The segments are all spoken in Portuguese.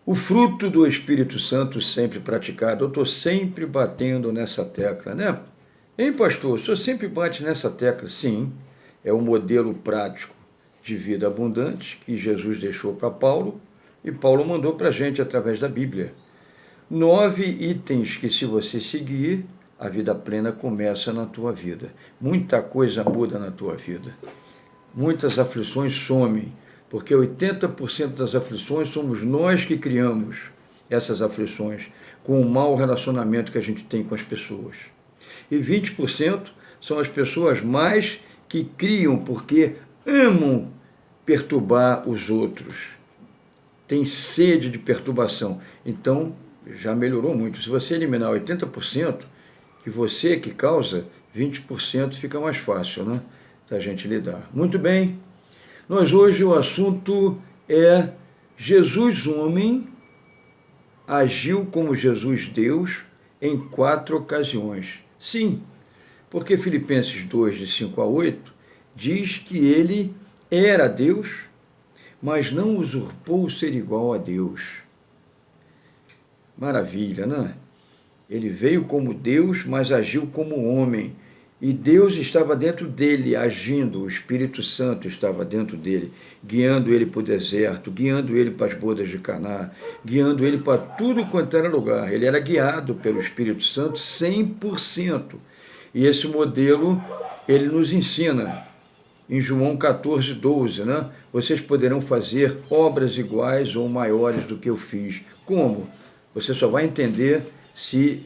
O fruto do Espírito Santo sempre praticado. Eu estou sempre batendo nessa tecla, né? Hein, pastor? O senhor sempre bate nessa tecla? Sim, é o modelo prático de vida abundante que Jesus deixou para Paulo e Paulo mandou para a gente através da Bíblia. 9 itens que, se você seguir, a vida plena começa na tua vida. Muita coisa muda na tua vida. Muitas aflições somem, porque 80% das aflições somos nós que criamos essas aflições com o mau relacionamento que a gente tem com as pessoas. E 20% são as pessoas mais que criam porque amam perturbar os outros. Tem sede de perturbação. Então, já melhorou muito. Se você eliminar 80%, que você que causa, 20% fica mais fácil, né? Da gente lidar. Muito bem. Nós hoje o assunto é Jesus homem agiu como Jesus Deus em 4 ocasiões. Sim, porque Filipenses 2, de 5 a 8, diz que ele era Deus, mas não usurpou o ser igual a Deus. Maravilha, né? Ele veio como Deus, mas agiu como homem. E Deus estava dentro dele, agindo, o Espírito Santo estava dentro dele, guiando ele para o deserto, guiando ele para as bodas de Caná, guiando ele para tudo quanto era lugar. Ele era guiado pelo Espírito Santo 100%. E esse modelo, ele nos ensina, em João 14, 12, né? Vocês poderão fazer obras iguais ou maiores do que eu fiz. Como? Você só vai entender se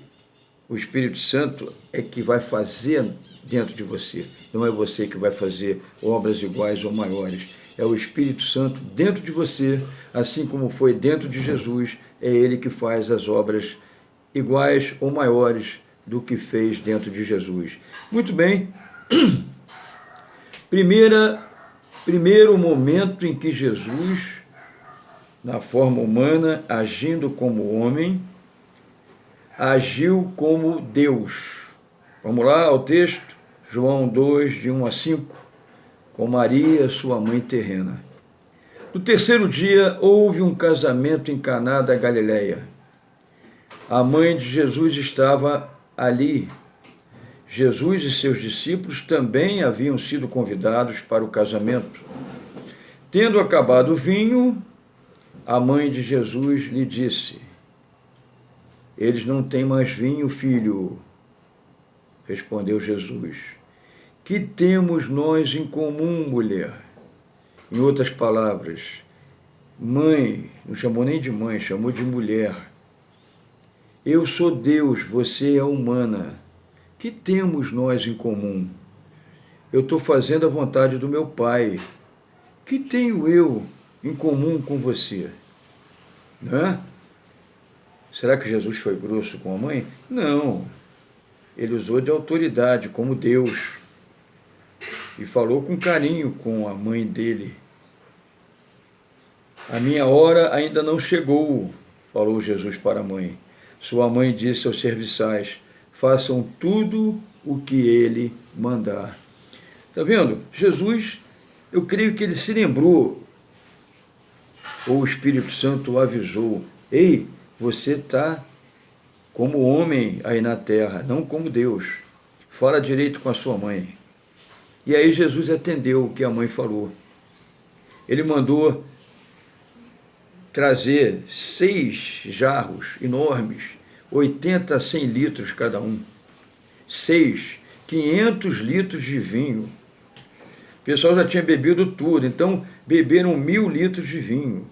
o Espírito Santo é que vai fazer dentro de você. Não é você que vai fazer obras iguais ou maiores. É o Espírito Santo dentro de você, assim como foi dentro de Jesus, é ele que faz as obras iguais ou maiores do que fez dentro de Jesus. Muito bem. Primeiro momento em que Jesus, na forma humana, agindo como homem, agiu como Deus. Vamos lá ao texto, João 2, de 1 a 5, com Maria, sua mãe terrena. No terceiro dia, houve um casamento em Caná da Galileia. A mãe de Jesus estava ali. Jesus e seus discípulos também haviam sido convidados para o casamento. Tendo acabado o vinho, a mãe de Jesus lhe disse: eles não têm mais vinho, filho. Respondeu Jesus: que temos nós em comum, mulher? Em outras palavras, mãe, não chamou nem de mãe, chamou de mulher. Eu sou Deus, você é humana. Que temos nós em comum? Eu estou fazendo a vontade do meu Pai. Que tenho eu em comum com você? Não é? Será que Jesus foi grosso com a mãe? Não. Ele usou de autoridade, como Deus. E falou com carinho com a mãe dele. A minha hora ainda não chegou, falou Jesus para a mãe. Sua mãe disse aos serviçais: façam tudo o que ele mandar. Está vendo? Jesus, eu creio que ele se lembrou, ou o Espírito Santo o avisou: ei, você está como homem aí na terra, não como Deus. Fala direito com a sua mãe. E aí Jesus atendeu o que a mãe falou. Ele mandou trazer 6 jarros enormes, 80 a 100 litros cada um. 6, 500 litros de vinho. O pessoal já tinha bebido tudo, então beberam 1000 litros de vinho.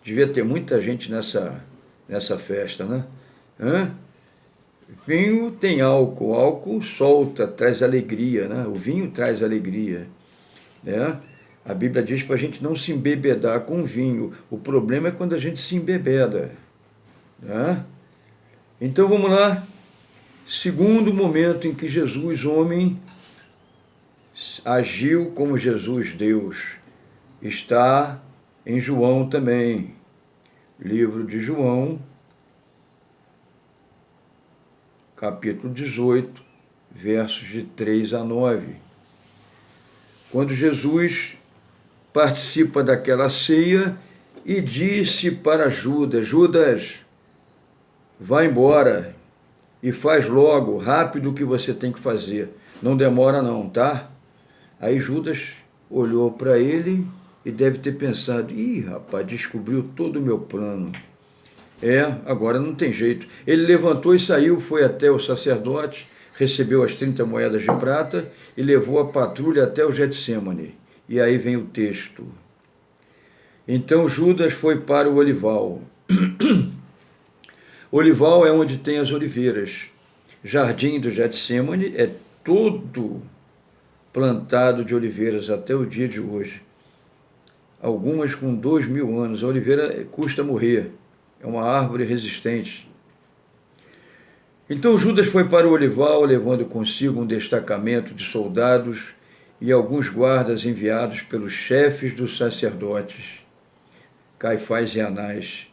Devia ter muita gente nessa festa, né? Vinho tem álcool, álcool solta, traz alegria, né? O vinho traz alegria, né? A Bíblia diz para a gente não se embebedar com vinho. O problema é quando a gente se embebeda, né? Então vamos lá. Segundo momento em que Jesus, homem, agiu como Jesus, Deus, está em João também. Livro de João, capítulo 18, versos de 3 a 9. Quando Jesus participa daquela ceia, e disse para Judas: Judas, vai embora e faz logo, rápido, o que você tem que fazer. Não demora não, tá? Aí Judas olhou para ele e deve ter pensado: ih, rapaz, descobriu todo o meu plano. Agora não tem jeito. Ele levantou e saiu, foi até o sacerdote, recebeu as 30 moedas de prata e levou a patrulha até o Getsêmani. E aí vem o texto. Então Judas foi para o olival. Olival é onde tem as oliveiras. Jardim do Getsêmani é todo plantado de oliveiras até o dia de hoje. Algumas com 2000 anos. A oliveira custa morrer. É uma árvore resistente. Então Judas foi para o olival, levando consigo um destacamento de soldados e alguns guardas enviados pelos chefes dos sacerdotes, Caifás e Anás,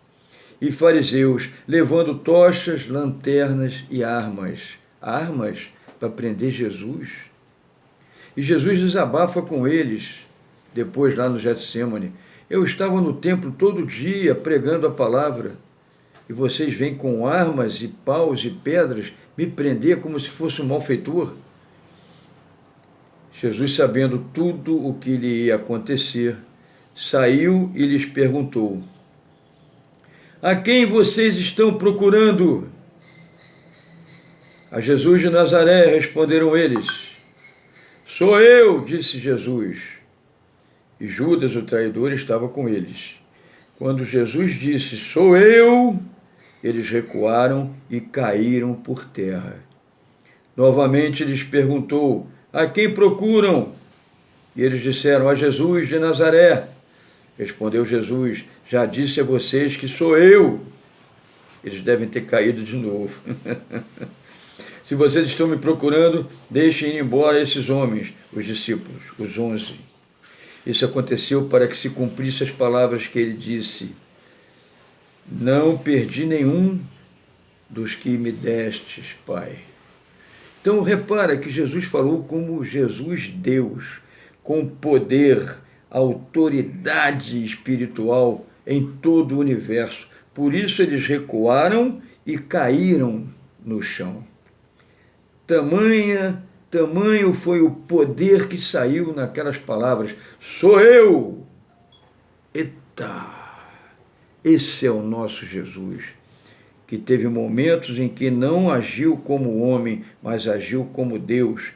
e fariseus, levando tochas, lanternas e armas. Armas para prender Jesus. E Jesus desabafa com eles, depois lá no Getsêmani: eu estava no templo todo dia pregando a palavra, e vocês vêm com armas e paus e pedras me prender como se fosse um malfeitor? Jesus, sabendo tudo o que lhe ia acontecer, saiu e lhes perguntou: a quem vocês estão procurando? A Jesus de Nazaré, responderam eles. Sou eu, disse Jesus. E Judas, o traidor, estava com eles. Quando Jesus disse: sou eu, eles recuaram e caíram por terra. Novamente lhes perguntou: a quem procuram? E eles disseram: a Jesus de Nazaré. Respondeu Jesus: já disse a vocês que sou eu. Eles devem ter caído de novo. Se vocês estão me procurando, deixem ir embora esses homens, os discípulos, os 11. Isso aconteceu para que se cumprisse as palavras que ele disse: não perdi nenhum dos que me destes, Pai. Então repara que Jesus falou como Jesus Deus, com poder, autoridade espiritual em todo o universo. Por isso eles recuaram e caíram no chão. Tamanho foi o poder que saiu naquelas palavras: sou eu. Eita! Esse é o nosso Jesus, que teve momentos em que não agiu como homem, mas agiu como Deus,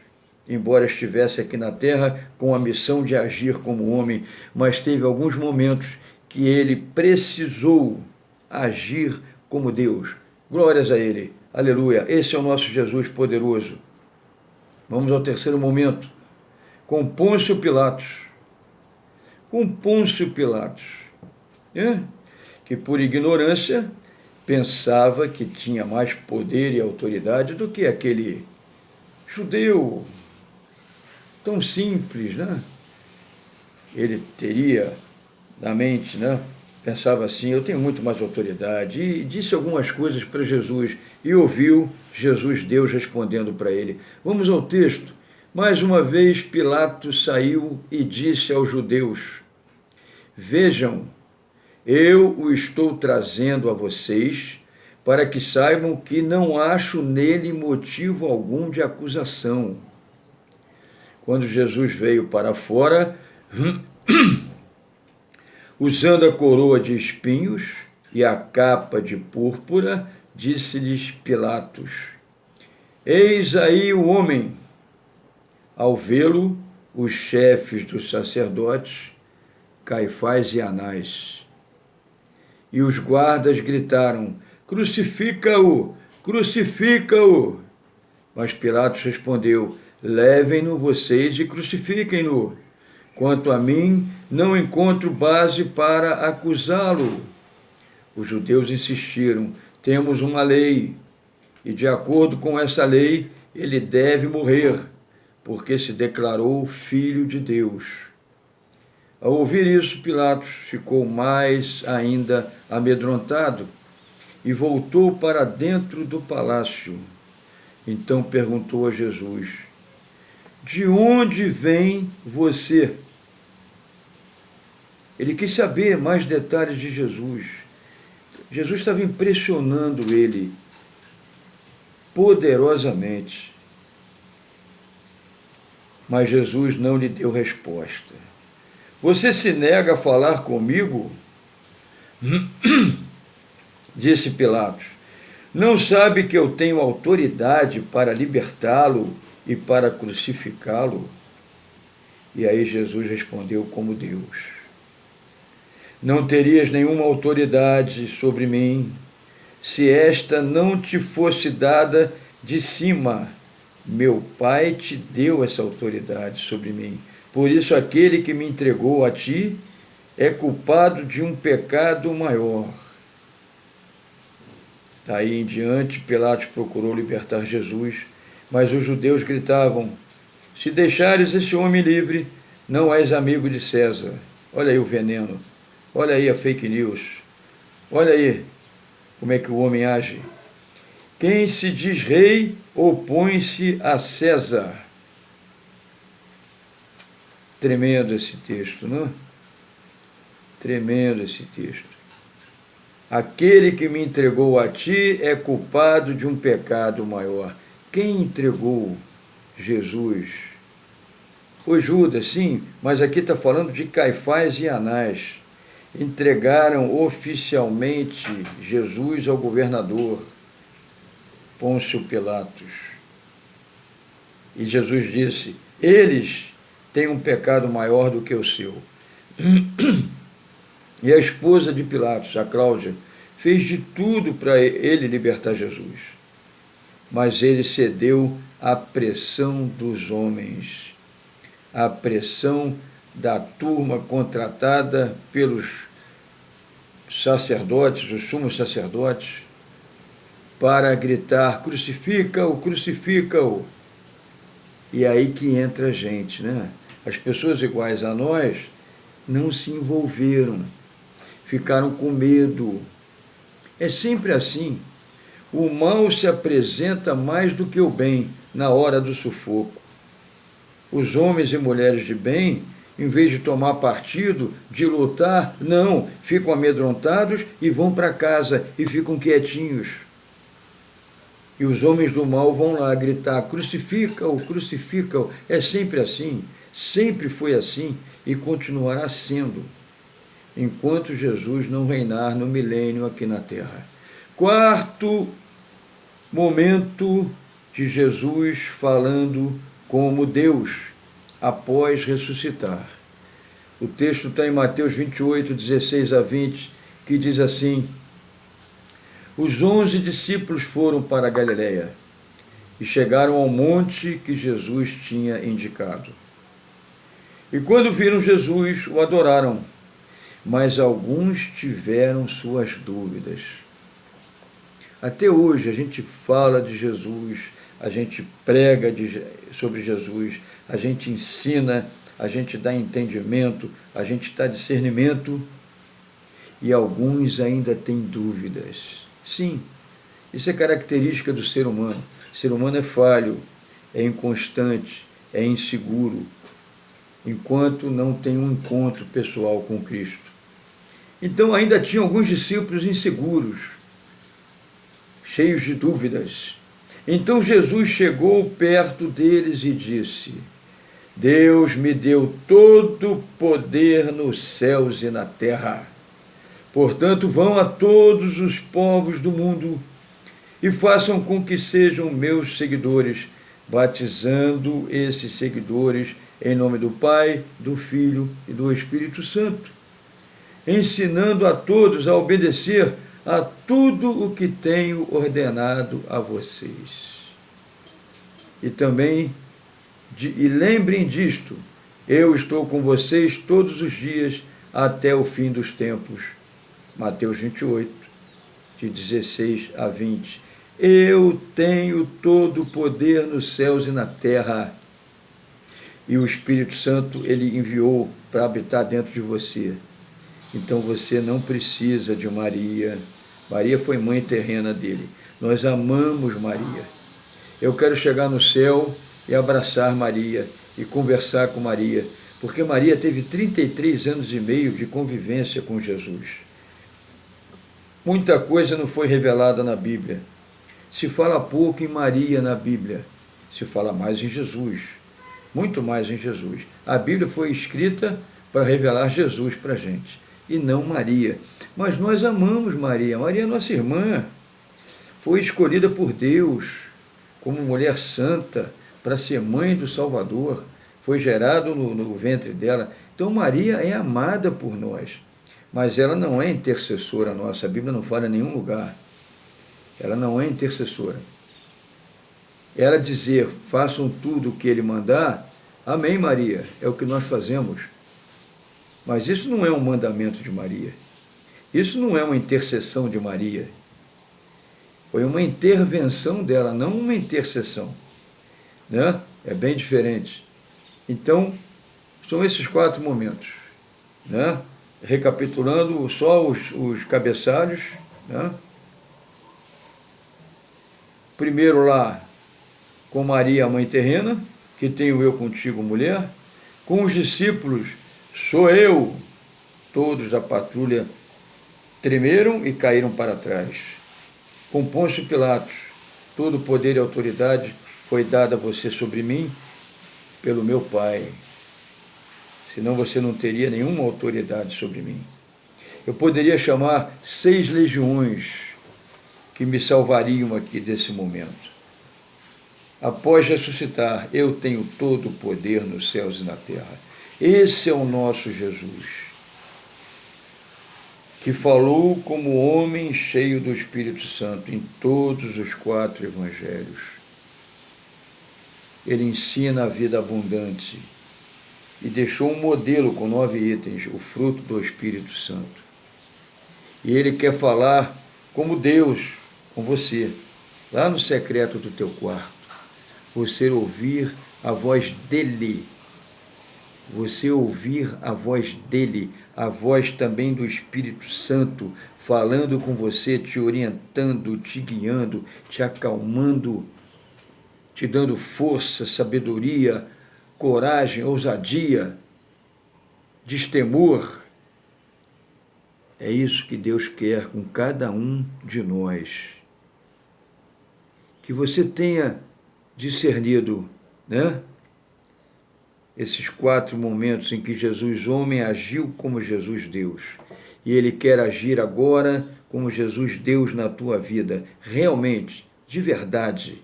embora estivesse aqui na terra com a missão de agir como homem, mas teve alguns momentos que ele precisou agir como Deus. Glórias a ele. Aleluia. Esse é o nosso Jesus poderoso. Vamos ao terceiro momento, com Pôncio Pilatos. Com Pôncio Pilatos, que por ignorância pensava que tinha mais poder e autoridade do que aquele judeu tão simples, né? Ele teria na mente, né? Pensava assim: eu tenho muito mais autoridade, e disse algumas coisas para Jesus, e ouviu Jesus, Deus, respondendo para ele. Vamos ao texto. Mais uma vez Pilatos saiu e disse aos judeus: vejam, eu o estou trazendo a vocês para que saibam que não acho nele motivo algum de acusação. Quando Jesus veio para fora, usando a coroa de espinhos e a capa de púrpura, disse-lhes Pilatos: eis aí o homem. Ao vê-lo, os chefes dos sacerdotes, Caifás e Anás, e os guardas gritaram: crucifica-o, crucifica-o. Mas Pilatos respondeu: levem-no vocês e crucifiquem-no. Quanto a mim, não encontro base para acusá-lo. Os judeus insistiram: temos uma lei, e de acordo com essa lei, ele deve morrer, porque se declarou filho de Deus. Ao ouvir isso, Pilatos ficou mais ainda amedrontado e voltou para dentro do palácio. Então perguntou a Jesus: de onde vem você? Ele quis saber mais detalhes de Jesus. Jesus estava impressionando ele poderosamente. Mas Jesus não lhe deu resposta. Você se nega a falar comigo? Disse Pilatos. Não sabe que eu tenho autoridade para libertá-lo e para crucificá-lo? E aí Jesus respondeu como Deus. Não terias nenhuma autoridade sobre mim, se esta não te fosse dada de cima. Meu Pai te deu essa autoridade sobre mim. Por isso, aquele que me entregou a ti é culpado de um pecado maior. Daí em diante, Pilatos procurou libertar Jesus, mas os judeus gritavam: se deixares esse homem livre, não és amigo de César. Olha aí o veneno, olha aí a fake news, olha aí como é que o homem age. Quem se diz rei opõe-se a César. Tremendo esse texto, não é? Tremendo esse texto. Aquele que me entregou a ti é culpado de um pecado maior. Quem entregou Jesus? Foi Judas, sim, mas aqui está falando de Caifás e Anás. Entregaram oficialmente Jesus ao governador Pôncio Pilatos. E Jesus disse: eles têm um pecado maior do que o seu. E a esposa de Pilatos, a Cláudia, fez de tudo para ele libertar Jesus. Mas ele cedeu à pressão dos homens, à pressão da turma contratada pelos sacerdotes, os sumos sacerdotes, para gritar: crucifica-o, crucifica-o. E aí que entra a gente, né? As pessoas iguais a nós não se envolveram, ficaram com medo. É sempre assim. O mal se apresenta mais do que o bem na hora do sufoco. Os homens e mulheres de bem, em vez de tomar partido, de lutar, não, ficam amedrontados e vão para casa e ficam quietinhos. E os homens do mal vão lá gritar: crucifica-o, crucifica-o. É sempre assim, sempre foi assim e continuará sendo, enquanto Jesus não reinar no milênio aqui na Terra. Quarto momento de Jesus falando como Deus, após ressuscitar. O texto está em Mateus 28, 16 a 20, que diz assim: os 11 discípulos foram para a Galiléia e chegaram ao monte que Jesus tinha indicado. E quando viram Jesus, o adoraram, mas alguns tiveram suas dúvidas. Até hoje a gente fala de Jesus, a gente prega sobre Jesus, a gente ensina, a gente dá entendimento, a gente dá discernimento, e alguns ainda têm dúvidas. Sim, isso é característica do ser humano. O ser humano é falho, é inconstante, é inseguro, enquanto não tem um encontro pessoal com Cristo. Então ainda tinha alguns discípulos inseguros, cheios de dúvidas. Então Jesus chegou perto deles e disse: Deus me deu todo o poder nos céus e na terra. Portanto, vão a todos os povos do mundo e façam com que sejam meus seguidores, batizando esses seguidores em nome do Pai, do Filho e do Espírito Santo, ensinando a todos a obedecer a tudo o que tenho ordenado a vocês. E também, lembrem disto, eu estou com vocês todos os dias até o fim dos tempos. Mateus 28, de 16 a 20. Eu tenho todo o poder nos céus e na terra. E o Espírito Santo ele enviou para habitar dentro de você. Então você não precisa de Maria. Maria foi mãe terrena dele. Nós amamos Maria. Eu quero chegar no céu e abraçar Maria e conversar com Maria, porque Maria teve 33 anos e meio de convivência com Jesus. Muita coisa não foi revelada na Bíblia. Se fala pouco em Maria na Bíblia, se fala mais em Jesus, muito mais em Jesus. A Bíblia foi escrita para revelar Jesus para a gente, e não Maria. Mas nós amamos Maria. Maria é nossa irmã, foi escolhida por Deus como mulher santa para ser mãe do Salvador, foi gerado no ventre dela. Então Maria é amada por nós, mas ela não é intercessora nossa. A Bíblia não fala em nenhum lugar. Ela não é intercessora. Ela dizer, façam tudo o que ele mandar, amém, Maria, é o que nós fazemos. Mas isso não é um mandamento de Maria. Isso não é uma intercessão de Maria. Foi uma intervenção dela, não uma intercessão. Né? É bem diferente. Então, são esses 4 momentos. Né? Recapitulando só os cabeçalhos. Né? Primeiro lá, com Maria, a mãe terrena, que tenho eu contigo, mulher. Com os discípulos, sou eu. Todos da patrulha tremeram e caíram para trás. Com Pôncio Pilatos, todo o poder e autoridade foi dado a você sobre mim pelo meu Pai. Senão você não teria nenhuma autoridade sobre mim. Eu poderia chamar 6 legiões que me salvariam aqui desse momento. Após ressuscitar, eu tenho todo o poder nos céus e na terra. Esse é o nosso Jesus, que falou como homem cheio do Espírito Santo em todos os 4 evangelhos. Ele ensina a vida abundante e deixou um modelo com 9 itens, o fruto do Espírito Santo. E ele quer falar como Deus com você, lá no secreto do teu quarto. Você ouvir a voz dele. Você ouvir a voz dele, a voz também do Espírito Santo, falando com você, te orientando, te guiando, te acalmando, te dando força, sabedoria, coragem, ousadia, destemor. É isso que Deus quer com cada um de nós. Que você tenha discernido, né? Esses 4 momentos em que Jesus homem agiu como Jesus Deus. E ele quer agir agora como Jesus Deus na tua vida. Realmente, de verdade.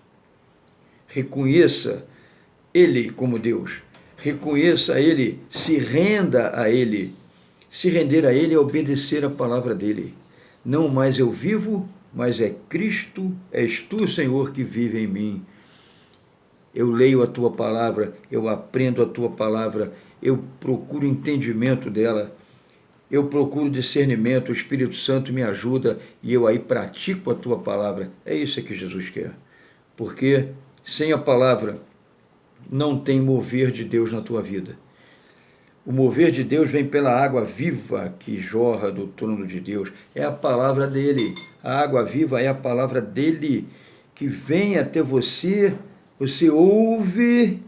Reconheça ele como Deus. Reconheça ele, se renda a ele. Se render a ele é obedecer a palavra dele. Não mais eu vivo, mas é Cristo, és tu, Senhor, que vive em mim. Eu leio a tua palavra, eu aprendo a tua palavra, eu procuro entendimento dela, eu procuro discernimento, o Espírito Santo me ajuda e eu aí pratico a tua palavra. É isso que Jesus quer. Porque sem a palavra não tem mover de Deus na tua vida. O mover de Deus vem pela água viva que jorra do trono de Deus. É a palavra dele. A água viva é a palavra dele que vem até você. Você ouve,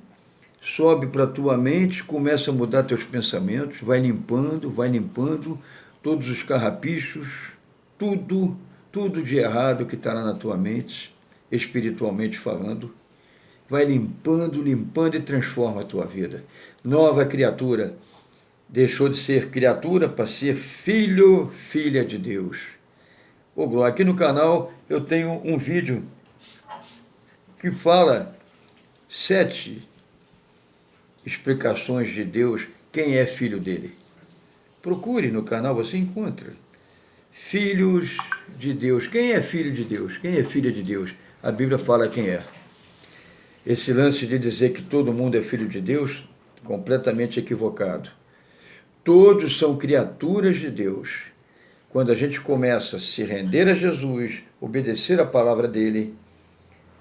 sobe para a tua mente, começa a mudar teus pensamentos, vai limpando todos os carrapichos, tudo de errado que está lá na tua mente, espiritualmente falando. Vai limpando e transforma a tua vida. Nova criatura. Deixou de ser criatura para ser filho, filha de Deus. Ô, Glória, aqui no canal eu tenho um vídeo que fala 7 explicações de Deus, quem é filho dele. Procure no canal, você encontra. Filhos de Deus. Quem é filho de Deus? Quem é filha de Deus? A Bíblia fala quem é. Esse lance de dizer que todo mundo é filho de Deus, completamente equivocado. Todos são criaturas de Deus. Quando a gente começa a se render a Jesus, obedecer a palavra dele,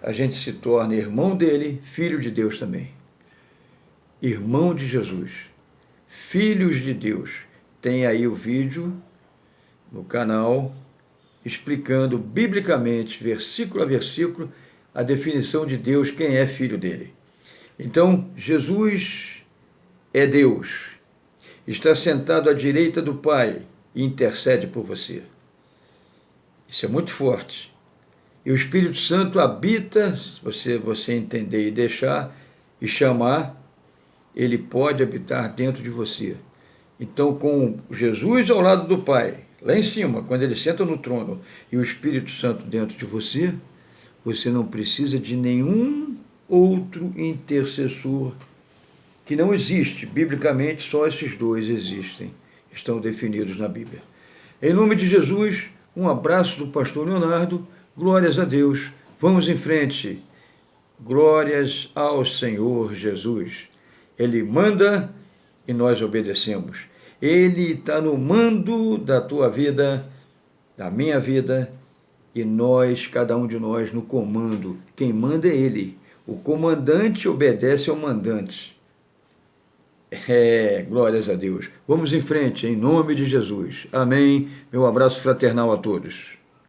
a gente se torna irmão dele, filho de Deus também. Irmão de Jesus. Filhos de Deus. Tem aí o vídeo no canal explicando biblicamente, versículo a versículo, a definição de Deus, quem é filho dele. Então, Jesus é Deus. Está sentado à direita do Pai e intercede por você. Isso é muito forte. E o Espírito Santo habita, se você entender e deixar e chamar, ele pode habitar dentro de você. Então, com Jesus ao lado do Pai, lá em cima, quando ele senta no trono, e o Espírito Santo dentro de você, você não precisa de nenhum outro intercessor, que não existe. Biblicamente, só esses dois existem, estão definidos na Bíblia. Em nome de Jesus, um abraço do pastor Leonardo, glórias a Deus, vamos em frente, glórias ao Senhor Jesus. Ele manda e nós obedecemos. Ele está no mando da tua vida, da minha vida, e nós, cada um de nós, no comando. Quem manda é Ele. O comandante obedece ao mandante. Glórias a Deus. Vamos em frente, em nome de Jesus. Amém. Meu abraço fraternal a todos.